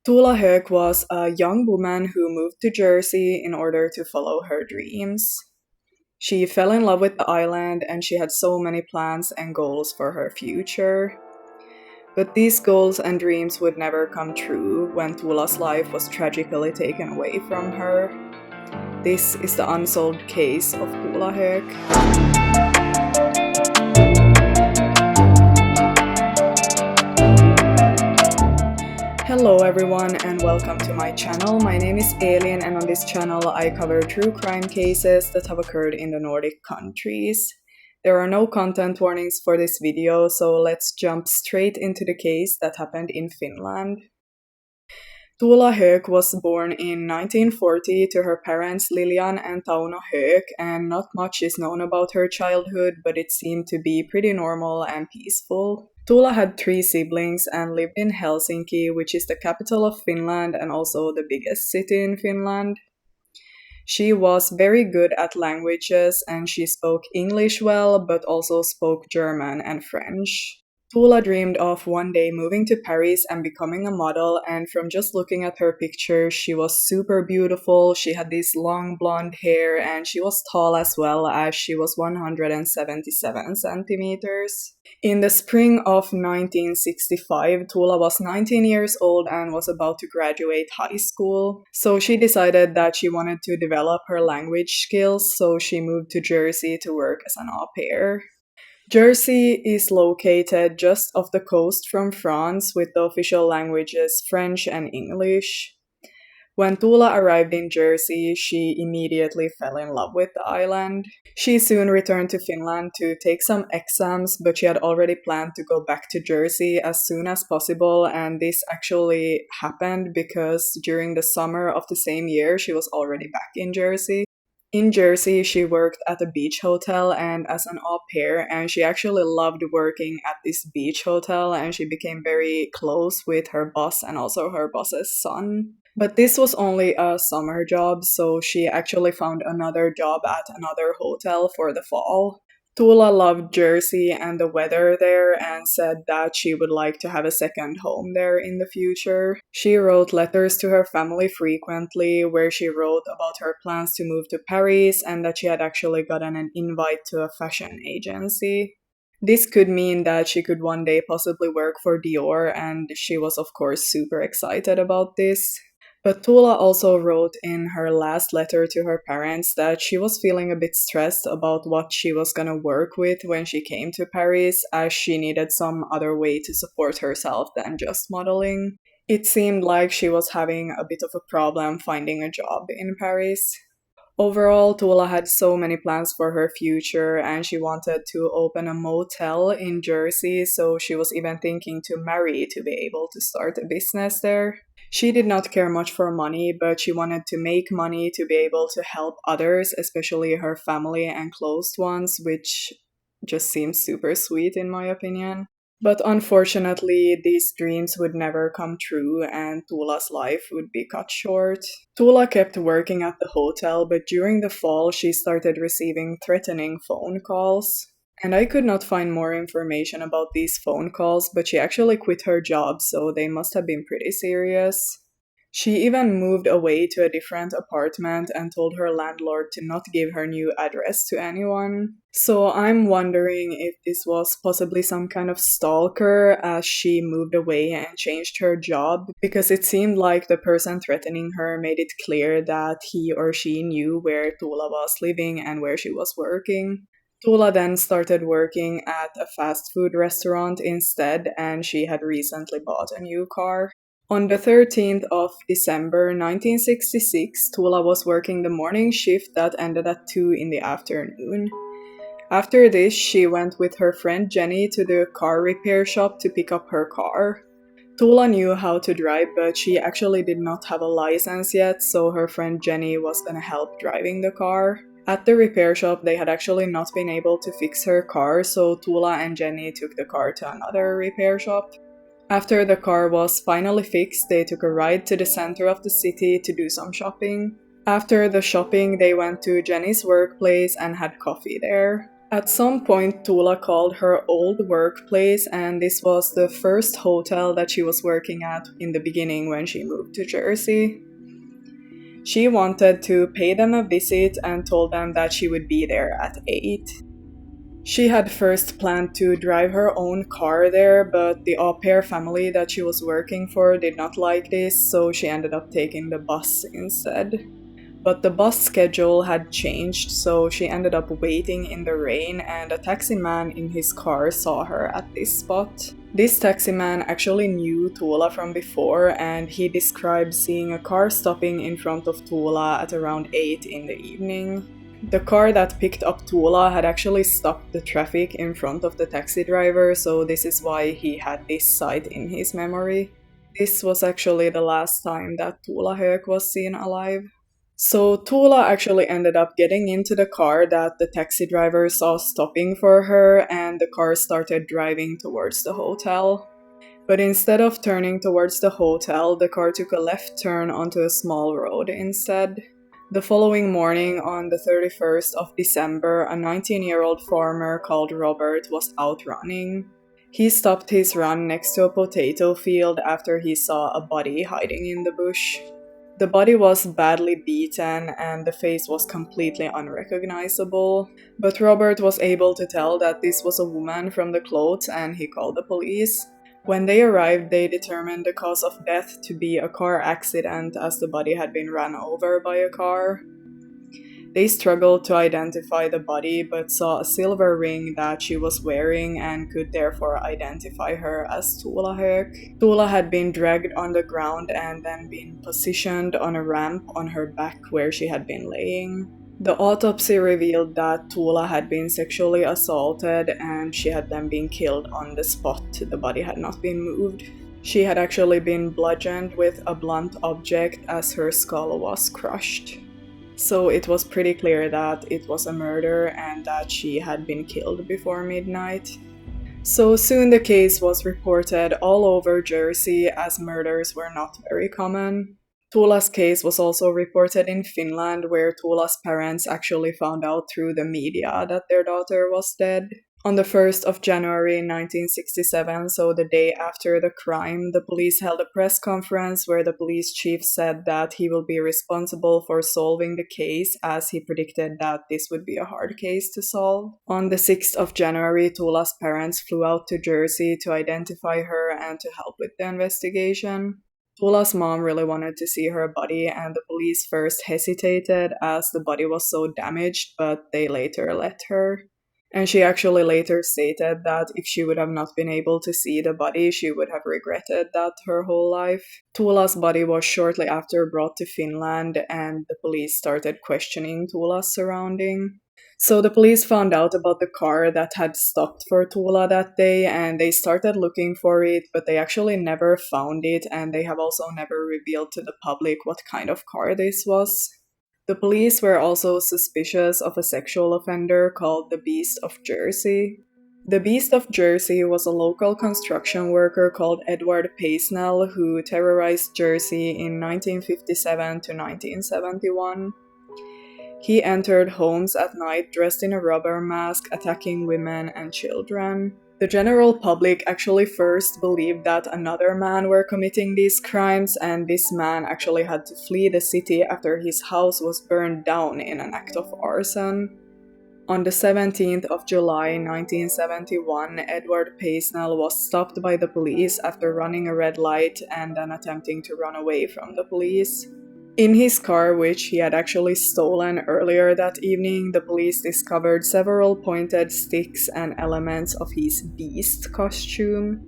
Tuula Höök was a young woman who moved to Jersey in order to follow her dreams. She fell in love with the island and she had so many plans and goals for her future. But these goals and dreams would never come true when Tuula's life was tragically taken away from her. This is the unsolved case of Tuula Höök. Hello everyone and welcome to my channel. My name is Elin and on this channel I cover true crime cases that have occurred in the Nordic countries. There are no content warnings for this video, so let's jump straight into the case that happened in Finland. Tuula Höök was born in 1940 to her parents Lilian and Tauno Höök, and not much is known about her childhood, but it seemed to be pretty normal and peaceful. Tuula had 3 siblings and lived in Helsinki, which is the capital of Finland and also the biggest city in Finland. She was very good at languages and she spoke English well, but also spoke German and French. Tuula dreamed of one day moving to Paris and becoming a model, and from just looking at her pictures, she was super beautiful. She had this long blonde hair and she was tall as well, as she was 177 centimeters. In the spring of 1965, Tuula was 19 years old and was about to graduate high school. So she decided that she wanted to develop her language skills, so she moved to Jersey to work as an au pair. Jersey is located just off the coast from France, with the official languages French and English. When Tuula arrived in Jersey, she immediately fell in love with the island. She soon returned to Finland to take some exams, but she had already planned to go back to Jersey as soon as possible, and this actually happened because during the summer of the same year, she was already back in Jersey. In Jersey, she worked at a beach hotel and as an au pair, and she actually loved working at this beach hotel, and she became very close with her boss and also her boss's son. But this was only a summer job, so she actually found another job at another hotel for the fall. Tuula loved Jersey and the weather there and said that she would like to have a second home there in the future. She wrote letters to her family frequently where she wrote about her plans to move to Paris and that she had actually gotten an invite to a fashion agency. This could mean that she could one day possibly work for Dior, and she was of course super excited about this. But Tuula also wrote in her last letter to her parents that she was feeling a bit stressed about what she was gonna work with when she came to Paris, as she needed some other way to support herself than just modeling. It seemed like she was having a bit of a problem finding a job in Paris. Overall, Tuula had so many plans for her future and she wanted to open a motel in Jersey, so she was even thinking to marry to be able to start a business there. She did not care much for money, but she wanted to make money to be able to help others, especially her family and close ones, which just seems super sweet in my opinion. But unfortunately, these dreams would never come true and Tuula's life would be cut short. Tuula kept working at the hotel, but during the fall she started receiving threatening phone calls. And I could not find more information about these phone calls, but she actually quit her job, so they must have been pretty serious. She even moved away to a different apartment and told her landlord to not give her new address to anyone. So I'm wondering if this was possibly some kind of stalker as she moved away and changed her job, because it seemed like the person threatening her made it clear that he or she knew where Tuula was living and where she was working. Tuula then started working at a fast food restaurant instead, and she had recently bought a new car. On the 13th of December 1966, Tuula was working the morning shift that ended at 2 in the afternoon. After this, she went with her friend Jenny to the car repair shop to pick up her car. Tuula knew how to drive, but she actually did not have a license yet, so her friend Jenny was gonna help driving the car. At the repair shop, they had actually not been able to fix her car, so Tuula and Jenny took the car to another repair shop. After the car was finally fixed, they took a ride to the center of the city to do some shopping. After the shopping, they went to Jenny's workplace and had coffee there. At some point, Tuula called her old workplace, and this was the first hotel that she was working at in the beginning when she moved to Jersey. She wanted to pay them a visit and told them that she would be there at 8. She had first planned to drive her own car there, but the au pair family that she was working for did not like this, so she ended up taking the bus instead. But the bus schedule had changed, so she ended up waiting in the rain, and a taxi man in his car saw her at this spot. This taxi man actually knew Tuula from before, and he described seeing a car stopping in front of Tuula at around 8 in the evening. The car that picked up Tuula had actually stopped the traffic in front of the taxi driver, so this is why he had this sight in his memory. This was actually the last time that Tuula Höök was seen alive. So Tuula actually ended up getting into the car that the taxi driver saw stopping for her, and the car started driving towards the hotel. But instead of turning towards the hotel, the car took a left turn onto a small road instead. The following morning, on the 31st of December, a 19-year-old farmer called Robert was out running. He stopped his run next to a potato field after he saw a body hiding in the bush. The body was badly beaten and the face was completely unrecognizable, but Robert was able to tell that this was a woman from the clothes and he called the police. When they arrived, they determined the cause of death to be a car accident as the body had been run over by a car. They struggled to identify the body but saw a silver ring that she was wearing and could therefore identify her as Tuula Höök. Tuula had been dragged on the ground and then been positioned on a ramp on her back where she had been laying. The autopsy revealed that Tuula had been sexually assaulted and she had then been killed on the spot. The body had not been moved. She had actually been bludgeoned with a blunt object as her skull was crushed. So it was pretty clear that it was a murder and that she had been killed before midnight. So soon the case was reported all over Jersey as murders were not very common. Tuula's case was also reported in Finland, where Tuula's parents actually found out through the media that their daughter was dead. On the 1st of January 1967, so the day after the crime, the police held a press conference where the police chief said that he will be responsible for solving the case, as he predicted that this would be a hard case to solve. On the 6th of January, Tuula's parents flew out to Jersey to identify her and to help with the investigation. Tuula's mom really wanted to see her body, and the police first hesitated as the body was so damaged, but they later let her. And she actually later stated that if she would have not been able to see the body, she would have regretted that her whole life. Tuula's body was shortly after brought to Finland, and the police started questioning Tuula's surrounding. So the police found out about the car that had stopped for Tuula that day, and they started looking for it, but they actually never found it, and they have also never revealed to the public what kind of car this was. The police were also suspicious of a sexual offender called the Beast of Jersey. The Beast of Jersey was a local construction worker called Edward Paisnell who terrorized Jersey in 1957 to 1971. He entered homes at night dressed in a rubber mask, attacking women and children. The general public actually first believed that another man were committing these crimes, and this man actually had to flee the city after his house was burned down in an act of arson. On the 17th of July 1971, Edward Paisnell was stopped by the police after running a red light and then attempting to run away from the police. In his car, which he had actually stolen earlier that evening, the police discovered several pointed sticks and elements of his beast costume.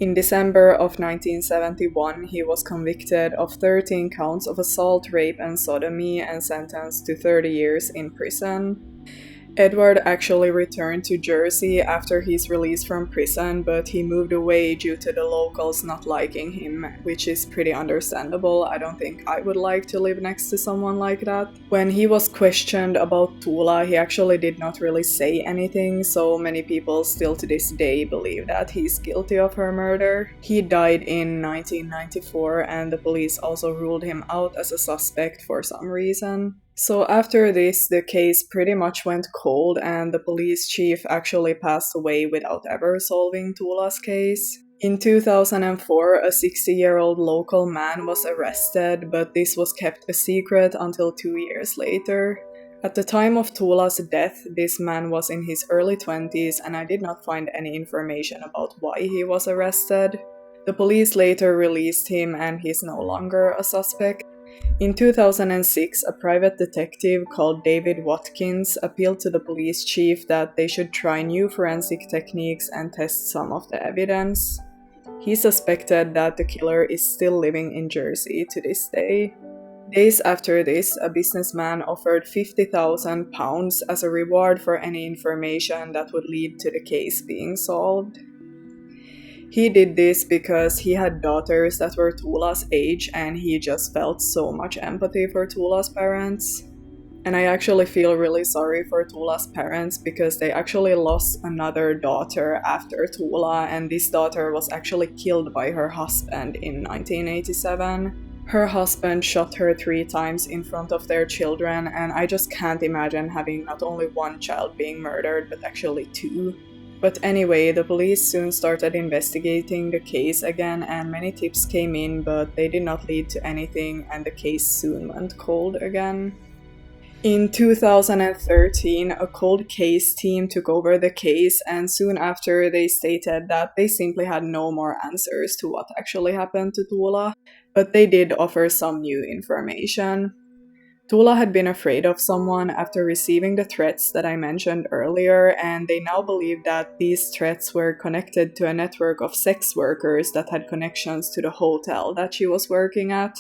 In December of 1971, he was convicted of 13 counts of assault, rape, and sodomy and sentenced to 30 years in prison. Edward actually returned to Jersey after his release from prison, but he moved away due to the locals not liking him, which is pretty understandable. I don't think I would like to live next to someone like that. When he was questioned about Tuula, he actually did not really say anything, so many people still to this day believe that he's guilty of her murder. He died in 1994, and the police also ruled him out as a suspect for some reason. So after this, the case pretty much went cold and the police chief actually passed away without ever solving Tuula's case. In 2004, a 60-year-old local man was arrested, but this was kept a secret until 2 years later. At the time of Tuula's death, this man was in his early 20s and I did not find any information about why he was arrested. The police later released him and he's no longer a suspect. In 2006, a private detective called David Watkins appealed to the police chief that they should try new forensic techniques and test some of the evidence. He suspected that the killer is still living in Jersey to this day. Days after this, a businessman offered £50,000 as a reward for any information that would lead to the case being solved. He did this because he had daughters that were Tuula's age and he just felt so much empathy for Tuula's parents. And I actually feel really sorry for Tuula's parents because they actually lost another daughter after Tuula, and this daughter was actually killed by her husband in 1987. Her husband shot her 3 times in front of their children, and I just can't imagine having not only one child being murdered, but actually 2. But anyway, the police soon started investigating the case again, and many tips came in, but they did not lead to anything, and the case soon went cold again. In 2013, a cold case team took over the case, and soon after they stated that they simply had no more answers to what actually happened to Tuula, but they did offer some new information. Tuula had been afraid of someone after receiving the threats that I mentioned earlier, and they now believe that these threats were connected to a network of sex workers that had connections to the hotel that she was working at.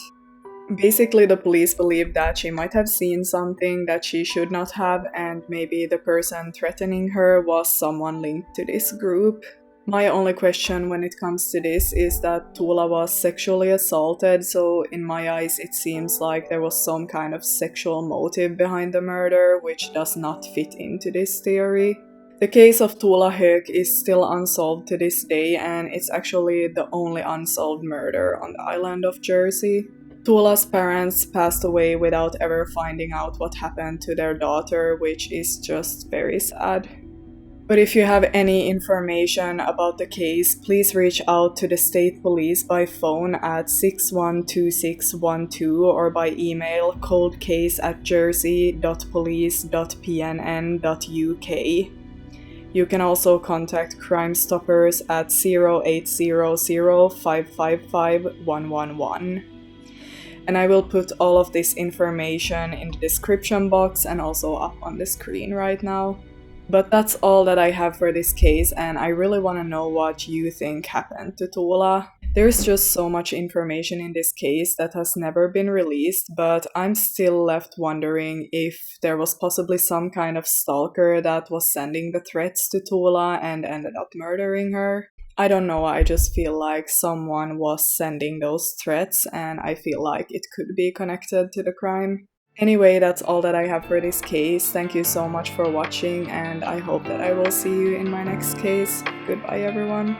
Basically, the police believed that she might have seen something that she should not have, and maybe the person threatening her was someone linked to this group. My only question when it comes to this is that Tuula was sexually assaulted, so in my eyes it seems like there was some kind of sexual motive behind the murder, which does not fit into this theory. The case of Tuula Höök is still unsolved to this day, and it's actually the only unsolved murder on the island of Jersey. Tuula's parents passed away without ever finding out what happened to their daughter, which is just very sad. But if you have any information about the case, please reach out to the state police by phone at 612612 or by email coldcase@jersey.police.pnn.uk. You can also contact Crime Stoppers at 0800 555 111. And I will put all of this information in the description box and also up on the screen right now. But that's all that I have for this case, and I really want to know what you think happened to Tuula. There's just so much information in this case that has never been released, but I'm still left wondering if there was possibly some kind of stalker that was sending the threats to Tuula and ended up murdering her. I don't know, I just feel like someone was sending those threats and I feel like it could be connected to the crime. Anyway, that's all that I have for this case. Thank you so much for watching and I hope that I will see you in my next case. Goodbye everyone.